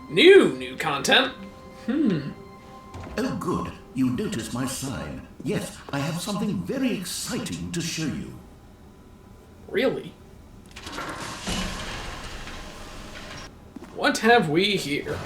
New content? Oh, good. You noticed my sign. Yes, I have something very exciting to show you. Really? What have we here?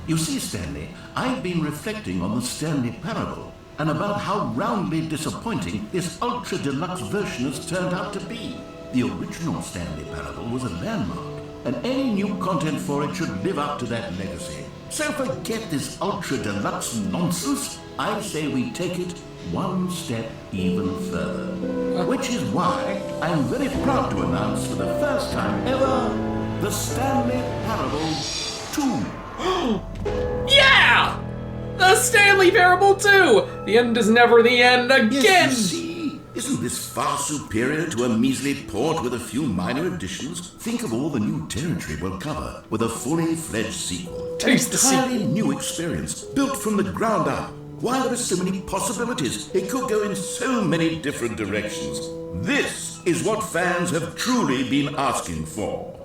You see, Stanley, I've been reflecting on the Stanley Parable and about how roundly disappointing this ultra deluxe version has turned out to be. The original Stanley Parable was a landmark, and any new content for it should live up to that legacy. So forget this ultra deluxe nonsense. I say we take it one step even further. Which is why I'm very proud to announce for the first time ever, the Stanley Parable 2. Yeah! The Stanley Parable 2! The end is never the end again! Yes, you see? Isn't this far superior to a measly port with a few minor additions? Think of all the new territory we'll cover with a fully fledged sequel. Taste the entirely sequel. new experience, built from the ground up. Why, there are so many possibilities. It could go in so many different directions. This is what fans have truly been asking for.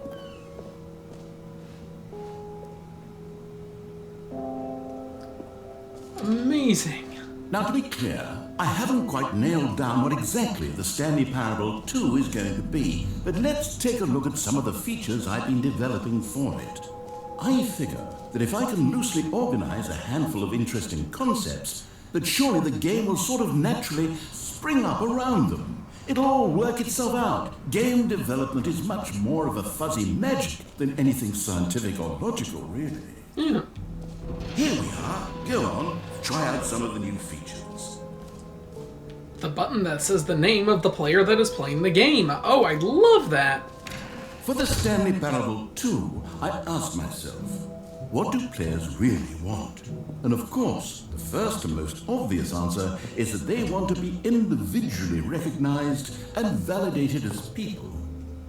Amazing. Now, to be clear, I haven't quite nailed down what exactly the Stanley Parable 2 is going to be, but let's take a look at some of the features I've been developing for it. I figure that if I can loosely organize a handful of interesting concepts, that surely the game will sort of naturally spring up around them. It'll all work itself out. Game development is much more of a fuzzy magic than anything scientific or logical, really. Yeah. Here we are. Go on, try out some of the new features. The button that says the name of the player that is playing the game. Oh, I love that. For the Stanley Parable 2, I asked myself, what do players really want? And of course, the first and most obvious answer is that they want to be individually recognized and validated as people.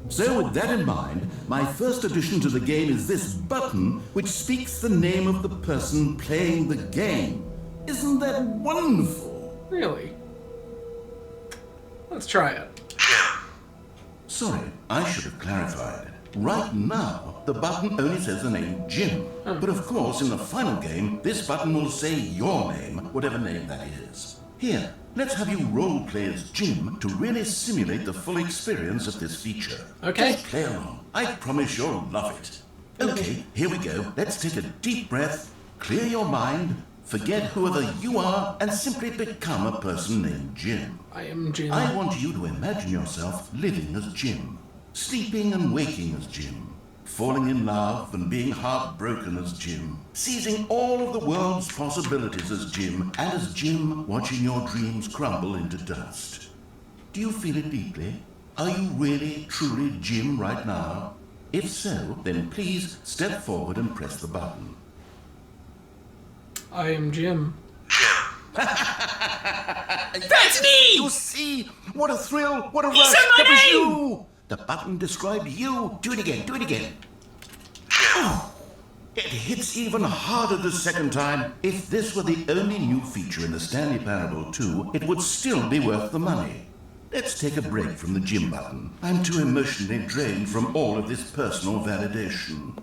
So with that in mind, my first addition to the game is this button which speaks the name of the person playing the game. Isn't that wonderful? Really? Let's try it. Sorry, I should have clarified. Right now, the button only says the name Jim. But of course, in the final game, this button will say your name, whatever name that is. Here, let's have you role-play as Jim to really simulate the full experience of this feature. Okay. Just play along. I promise you'll love it. Okay, here we go. Let's take a deep breath, clear your mind, forget whoever you are, and simply become a person named Jim. I am Jim. I want you to imagine yourself living as Jim, sleeping and waking as Jim, falling in love and being heartbroken as Jim, seizing all of the world's possibilities as Jim, and as Jim watching your dreams crumble into dust. Do you feel it deeply? Are you really, truly Jim right now? If so, then please step forward and press the button. I am Jim. That's me! You see? What a thrill! What a rush! said my That was name! you! The button described you. Do it again. Do it again. Oh, it hits even harder the second time. If this were the only new feature in the Stanley Parable 2, it would still be worth the money. Let's take a break from the Jim button. I'm too emotionally drained from all of this personal validation.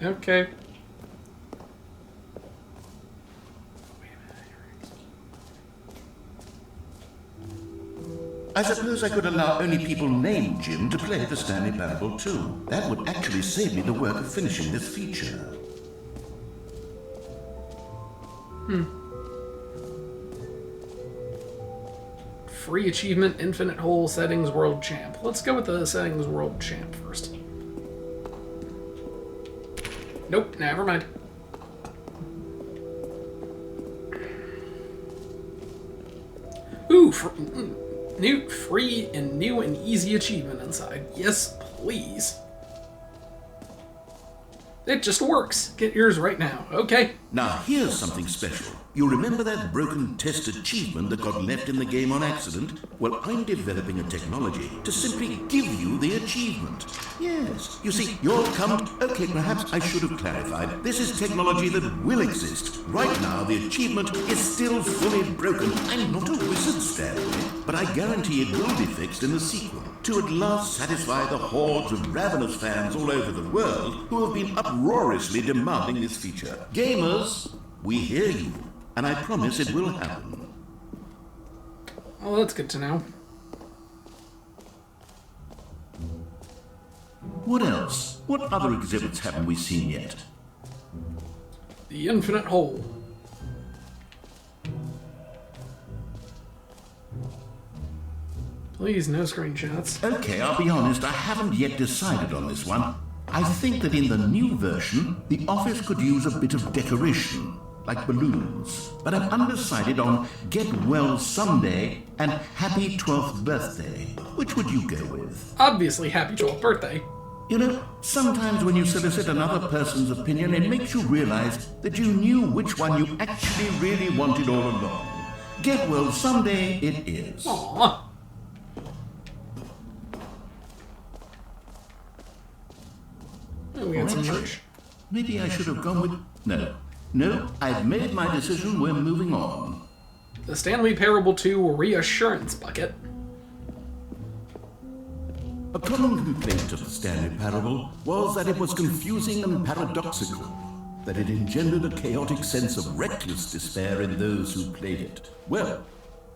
Okay. I suppose I could allow only people named Jim to play the Stanley Parable 2. That would actually save me the work of finishing this feature. Free achievement, infinite hole, settings, world champ. Let's go with the settings world champ first. Nope, never mind. Ooh, new, free, and new and easy achievement inside. Yes, please. It just works. Get yours right now. Okay. Now here's something special. You remember that broken test achievement that got left in the game on accident? Well, I'm developing a technology to simply give you the achievement. Yes, you see, you'll come... Okay, perhaps I should have clarified. This is technology that will exist. Right now, the achievement is still fully broken. I'm not a wizard, Stanley, but I guarantee it will be fixed in the sequel, to at last satisfy the hordes of ravenous fans all over the world who have been uproariously demanding this feature. Gamers, we hear you, and I promise it will happen. Well, that's good to know. What else? What other exhibits haven't we seen yet? The infinite hole. Please, no screenshots. Okay, I'll be honest, I haven't yet decided on this one. I think that in the new version, the office could use a bit of decoration, like balloons. But I'm undecided on Get Well Someday and Happy 12th Birthday. Which would you go with? Obviously, happy 12th birthday. You know, sometimes when you solicit another person's opinion, it makes you realize that you knew which one you actually really wanted all along. Get Well Someday it is. Aww. Oh, we got some merch. Maybe I should have gone with... No, I've made my decision. We're moving on. The Stanley Parable 2 Reassurance Bucket. A common complaint of the Stanley Parable was that it was confusing and paradoxical, that it engendered a chaotic sense of reckless despair in those who played it. Well,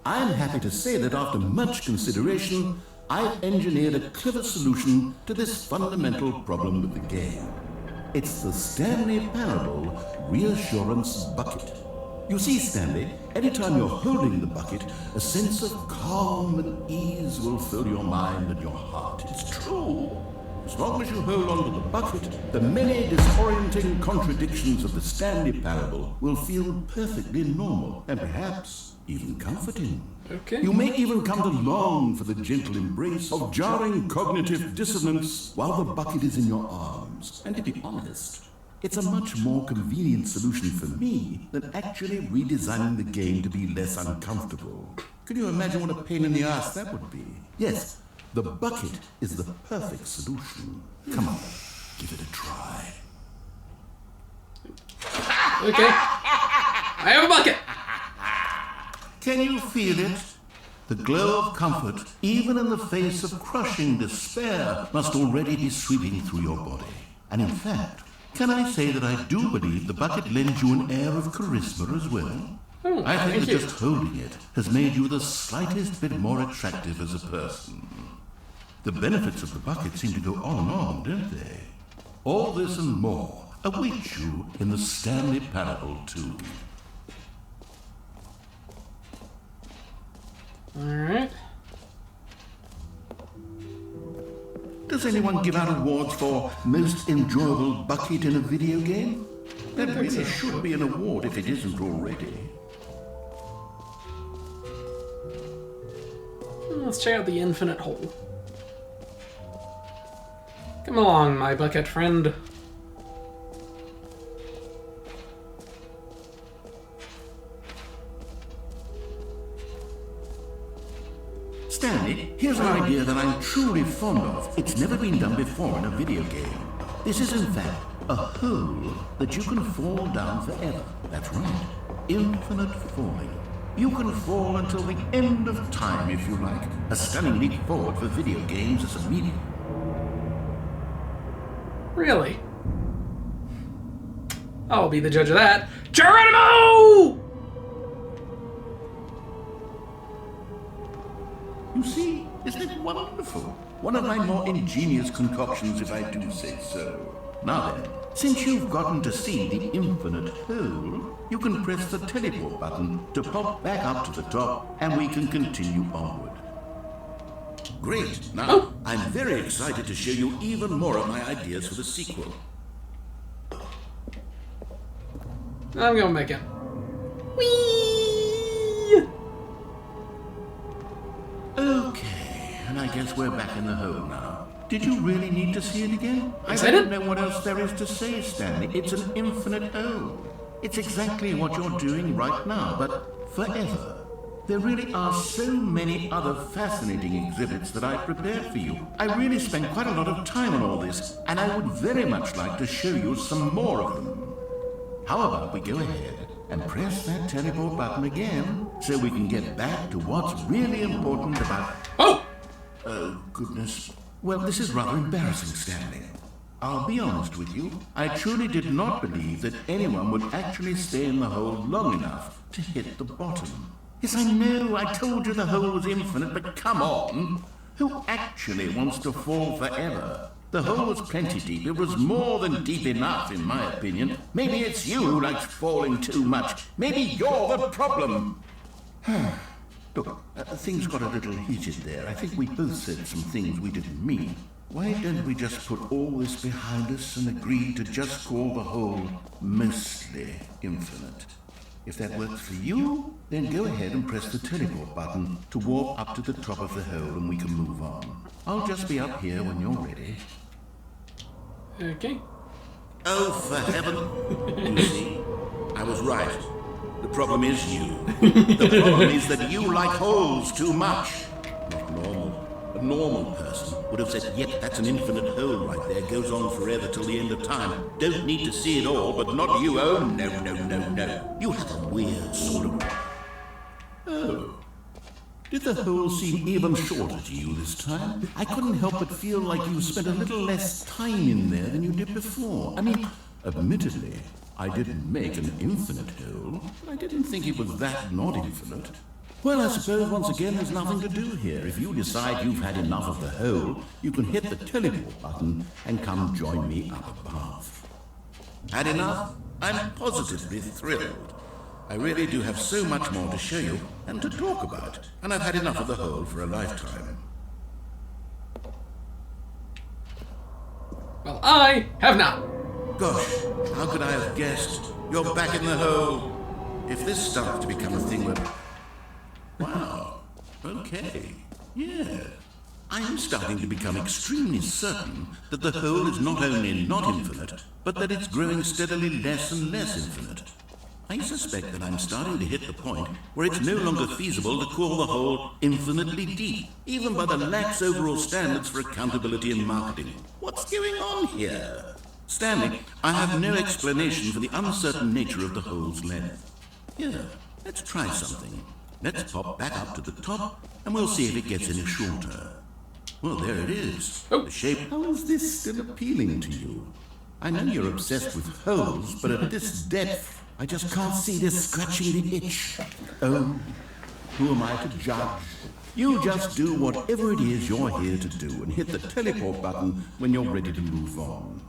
I'm happy to say that after much consideration, I've engineered a clever solution to this fundamental problem with the game. It's the Stanley Parable Reassurance Bucket. You see, Stanley, anytime you're holding the bucket, a sense of calm and ease will fill your mind and your heart. It's true. As long as you hold on to the bucket, the many disorienting contradictions of the Stanley Parable will feel perfectly normal and perhaps even comforting. Okay. You may even come to long for the gentle embrace of jarring cognitive dissonance while the bucket is in your arms. And to be honest, it's a much more convenient solution for me than actually redesigning the game to be less uncomfortable. Can you imagine what a pain in the ass that would be? Yes, the bucket is the perfect solution. Come on, give it a try. Okay. I have a bucket! Can you feel it? The glow of comfort, even in the face of crushing despair, must already be sweeping through your body. And in fact, can I say that I do believe the bucket lends you an air of charisma as well? Oh, I think thank that you. just holding it has made you the slightest bit more attractive as a person. The benefits of the bucket seem to go on and on, don't they? All this and more await you in the Stanley Parable 2. Alright. Does anyone give out awards for most enjoyable bucket in a video game? That really should be an award if it isn't already. Let's check out the infinite hole. Come along, my bucket friend. Stanley, here's an idea that I'm truly fond of. It's never been done before in a video game. This is in fact a hole that you can fall down forever. That's right. Infinite falling. You can fall until the end of time if you like. A stunning leap forward for video games as a medium. Really? I'll be the judge of that. Geronimo! You see, isn't it wonderful? One of my more ingenious concoctions, if I do say so. Now then, since you've gotten to see the infinite hole, you can press the teleport button to pop back up to the top, and we can continue onward. Great! Now, I'm very excited to show you even more of my ideas for the sequel. I'm going back in. Whee! Okay, and I guess we're back in the hole now. Did you really need to see it again? Yes, I I don't did. know what else there is to say, Stanley. It's an infinite hole. It's exactly what you're doing right now, but forever. There really are so many other fascinating exhibits that I've prepared for you. I really spent quite a lot of time on all this, and I would very much like to show you some more of them. How about we go ahead and press that teleport button again so we can get back to what's really important about... Oh! Oh, goodness. Well, this is rather embarrassing, Stanley. I'll be honest with you, I truly did not believe that anyone would actually stay in the hole long enough to hit the bottom. Yes, I know, I told you the hole was infinite, but come on! Who actually wants to fall forever? The hole was plenty deep. It was more than deep enough, in my opinion. Maybe it's you who likes falling too much. Maybe you're the problem. Look, things got a little heated there. I think we both said some things we didn't mean. Why don't we just put all this behind us and agree to just call the hole mostly infinite? If that works for you, then go ahead and press the teleport button to warp up to the top of the hole and we can move on. I'll just be up here when you're ready. Okay. Oh, for heaven. You see, I was right. The problem is you. The problem is that you like holes too much. Not normal. A normal person would have said, yep, that's an infinite hole right there, goes on forever till the end of time. Don't need to see it all, but not you. Oh, no, no, no, no. You have a weird sort of... Oh. Did the hole seem even shorter to you this time? I couldn't help but feel like you spent a little less time in there than you did before. I mean, admittedly, I didn't make an infinite hole, but I didn't think it was that not infinite. Well, I suppose once again there's nothing to do here. If you decide you've had enough of the hole, you can hit the teleport button and come join me up above. Had enough? I'm positively thrilled. I really do have so much more to show you and to talk about, and I've had enough of the hole for a lifetime. Well, I have not. Gosh, how could I have guessed? You're back in the hole. If this starts to become a thing where... Wow, okay, yeah. I'm starting to become extremely certain that the hole is not only not infinite, but that it's growing steadily less and less infinite. I suspect that I'm starting to hit the point where it's no longer feasible to call the hole infinitely deep, even by the lax overall standards for accountability and marketing. What's going on here? Stanley, I have no explanation for the uncertain nature of the hole's length. Here, let's try something. Let's pop back up to the top, and we'll see if it gets any shorter. Well, there it is. Oh. The shape... How is this still appealing to you? I know you're obsessed with holes, but at this depth, I just can't see this scratching the itch. Oh, who am I to judge? You just do whatever it is you're here to do and hit the teleport button when you're ready to move on.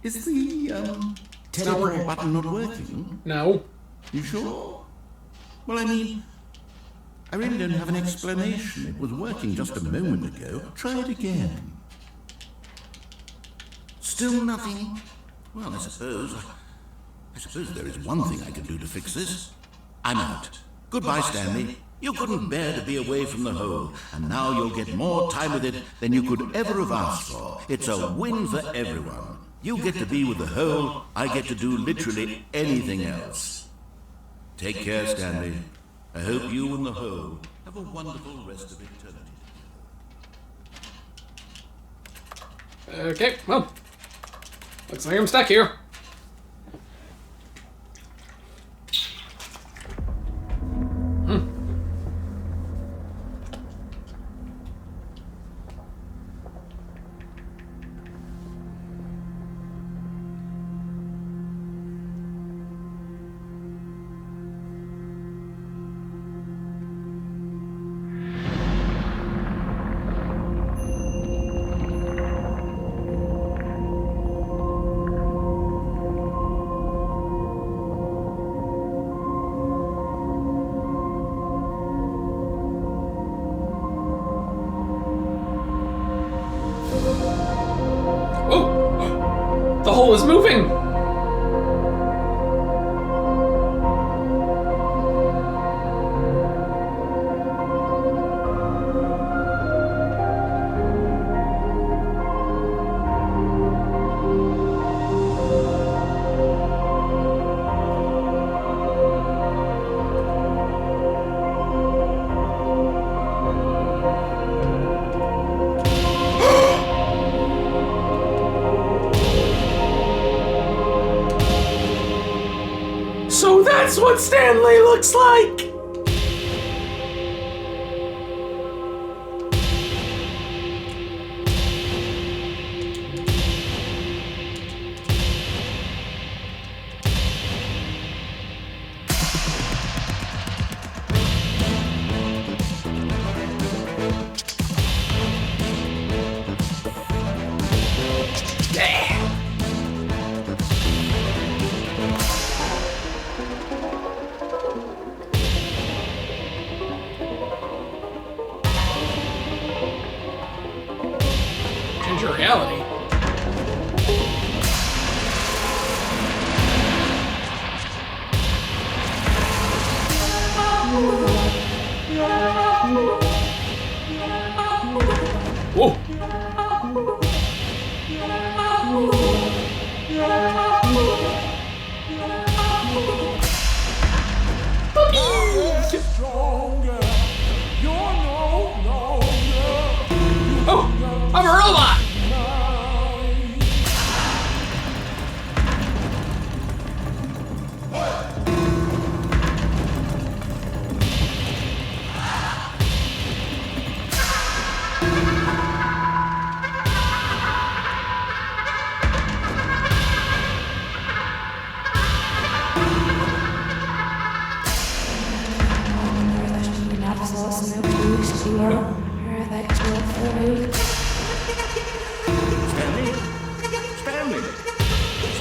Is the, teleport button not working? No. You sure? Well, I mean, I really don't have an explanation. It was working just a moment ago. Try it again. Still nothing? Well, I suppose there is one thing I can do to fix this. I'm out. Goodbye, Stanley. You couldn't bear to be away from the hole, and now you'll get more time with it than you could ever have asked for. It's a win for everyone. You get to be with the hole, I get to do literally anything else. Take care, Stanley. I hope you and the hole have a wonderful rest of eternity. Okay, well, looks like I'm stuck here. The hole is moving! what Stanley looks like! Change your reality. Whoa. Oh, I'm a robot!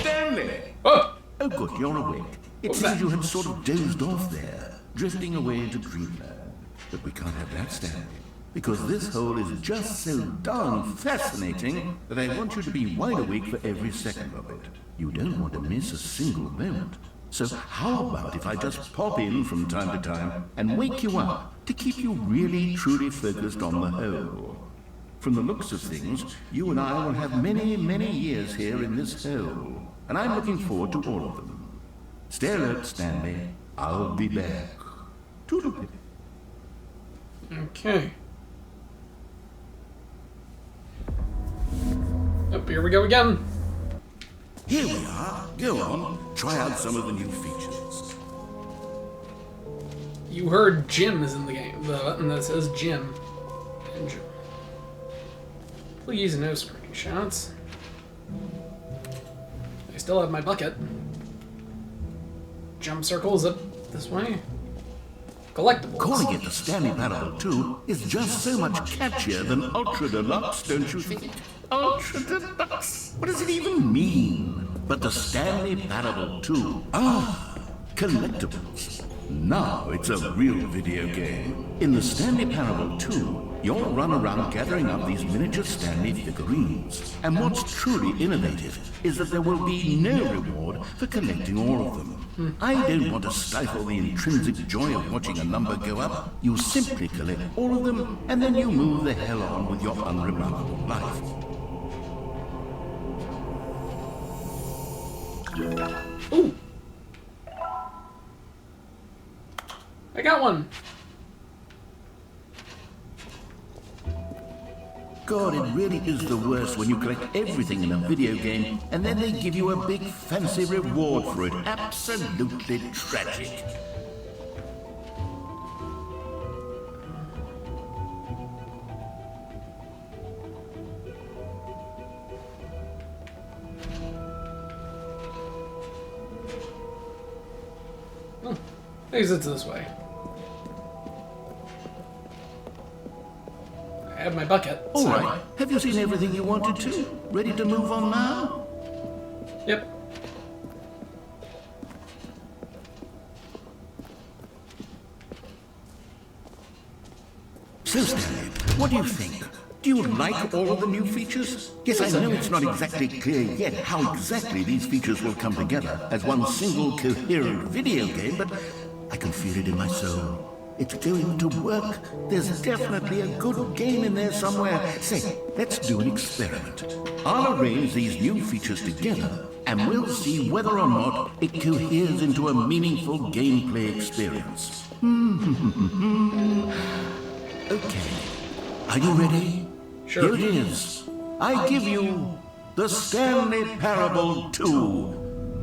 Stanley! Oh! Oh, good, you're awake. It seems you had sort of dozed off there, drifting away into dreamland. But we can't have that, Stanley, because this hole is just so darn fascinating that I want you to be wide awake for every second of it. You don't want to miss a single moment. So how about if I just pop in from time to time and wake you up to keep you really, truly focused on the hole? From the looks of things, you and I will have many, many years here in this hole, and I'm looking forward to all of them. Stay alert, Stanley. I'll be back. Toodle-pip. Okay. Up here we go again. Here we are. Go on. Try out some of the new features. You heard Jim is in the game. The button that says Jim. Please no screenshots. I still have my bucket. Jump circles up this way. Collectibles. Calling it the Stanley Parable 2 is just so much catchier than Ultra Deluxe, don't you think? Ultra Deluxe? What does it even mean? But the Stanley Parable 2. Ah, collectibles. Now it's a real video game. In the Stanley Parable 2, you'll run around gathering up these miniature Stanley figurines. And what's truly innovative is that there will be no reward for collecting all of them. I don't want to stifle the intrinsic joy of watching a number go up. You simply collect all of them, and then you move the hell on with your unremarkable life. Ooh! I got one! God, it really is the worst when you collect everything in a video game and then they give you a big fancy reward for it. Absolutely tragic. Exits this way. I have my bucket. All right. Have you seen everything you wanted to? Ready to move on now? Yep. So, Stanley, what do you think? Do you like all of the new features? Yes, I know it's not exactly clear yet how exactly these features will come together as one single coherent video game, but I can feel it in my soul. It's going to work. There's definitely a good game in there somewhere. Say, let's do an experiment. I'll arrange these new features together, and we'll see whether or not it coheres into a meaningful gameplay experience. Okay. Are you ready? Sure. Here it is. I give you the Stanley Parable 2.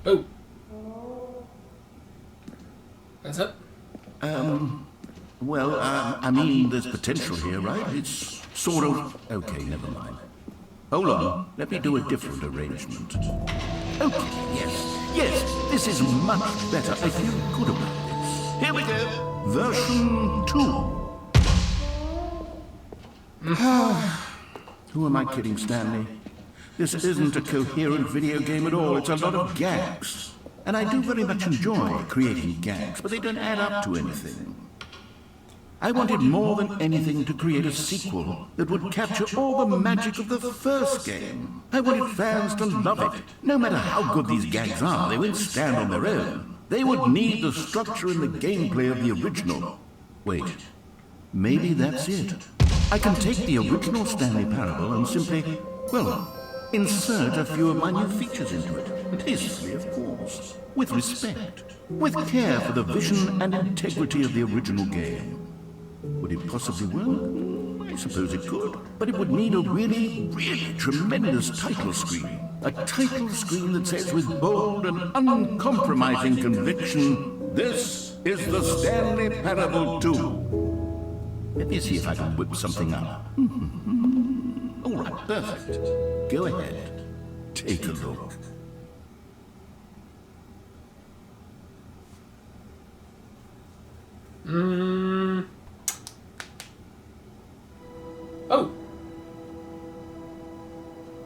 Oh. That's it? Well, I mean, there's potential here, right? It's sort of... Okay, never mind. Hold on, let me do a different arrangement. Okay, yes, this is much better. I feel good about this. Here we go. Version 2. Who am I kidding, Stanley? This isn't a coherent video game at all. It's a lot of gags. And I do very much enjoy creating gags, but they don't add up to anything. I wanted more than anything to create a sequel that would capture all the magic of the first game. I wanted fans to love it. No matter how good these gags are, they won't stand on their own. They would need the structure and the gameplay of the original. Wait, maybe that's it. I can take the original Stanley Parable and simply, well, insert a few of my new features into it. Tastefully, of course. With respect. With care for the vision and integrity of the original game. Would it possibly work? I suppose it could. But it would need a really tremendous title screen. A title screen that says with bold and uncompromising conviction, "This is the Stanley Parable 2. Let me see if I can whip something up. All right, perfect. Go ahead. Take a look. Oh.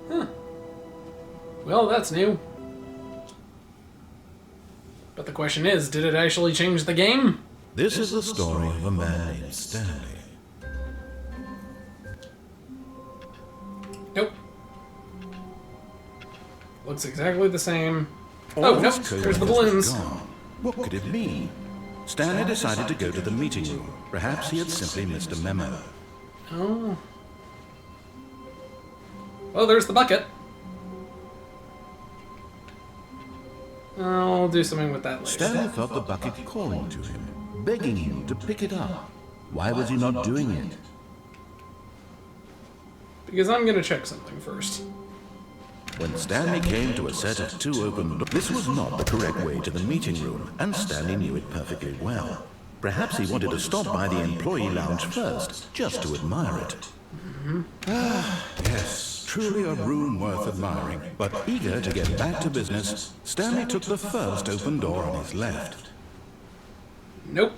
Huh. Well, that's new. But the question is, did it actually change the game? This is the story of a man named Stanley. Nope. Looks exactly the same. Oh, nope, there's the balloons. What could it mean? Stanley decided to go to the meeting room. Perhaps he had simply missed a memo. Oh. Oh, there's the bucket. I'll do something with that later. Stanley felt the bucket calling to him, begging him to pick it up. Why was he not doing it? Because I'm gonna check something first. When Stanley came to a set of 2 open doors, this was not the correct way to the meeting room, and Stanley knew it perfectly well. Perhaps he wanted to stop by the employee lounge first, just to admire it. Yes, truly a room worth admiring. But eager to get back to business, Stanley took the first open door on his left. Nope.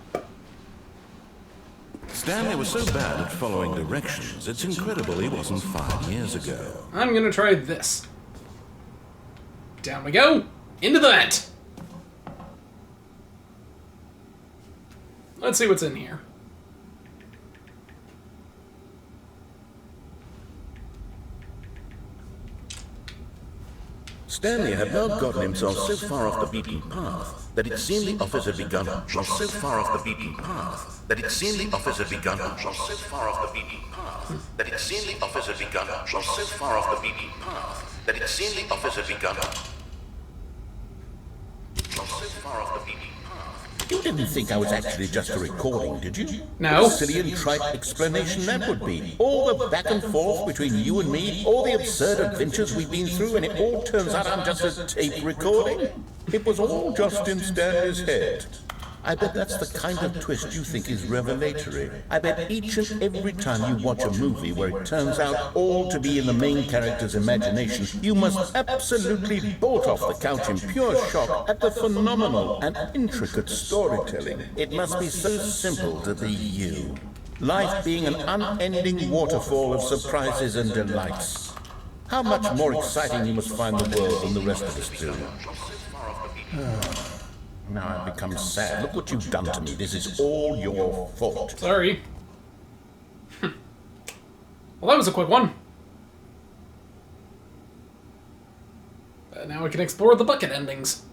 Stanley was so bad at following directions, it's incredible he wasn't 5 years ago. I'm gonna try this. Down we go! Into the vent! Let's see what's in here. Stanley had now gotten himself so far off the beaten path that it seemed the office had begun. So far off the beaten path that it seemed the office had begun. So far off the beaten path that it seemed the office had begun. So far off the beaten path that it seemed the office had begun. So far off the beaten path. You didn't think I was actually just a recording, did you? No. What a silly and trite explanation that would be. All the back and forth between you and me, all the absurd adventures we've been through, and it all turns out I'm just a tape recording? It was all just in Stanley's head. I bet that's the kind of twist you think is revelatory. I bet each and every time you watch a movie where it turns out all to be in the main character's imagination, you must absolutely bolt off the couch in pure shock at the phenomenal and intricate storytelling. It must be so simple to be you. Life being an unending waterfall of surprises and delights. How much more exciting you must find the world than the rest of us do. Now I've become sad. Look what you've done to me. This is all your fault. Sorry. Well, that was a quick one. Now we can explore the bucket endings.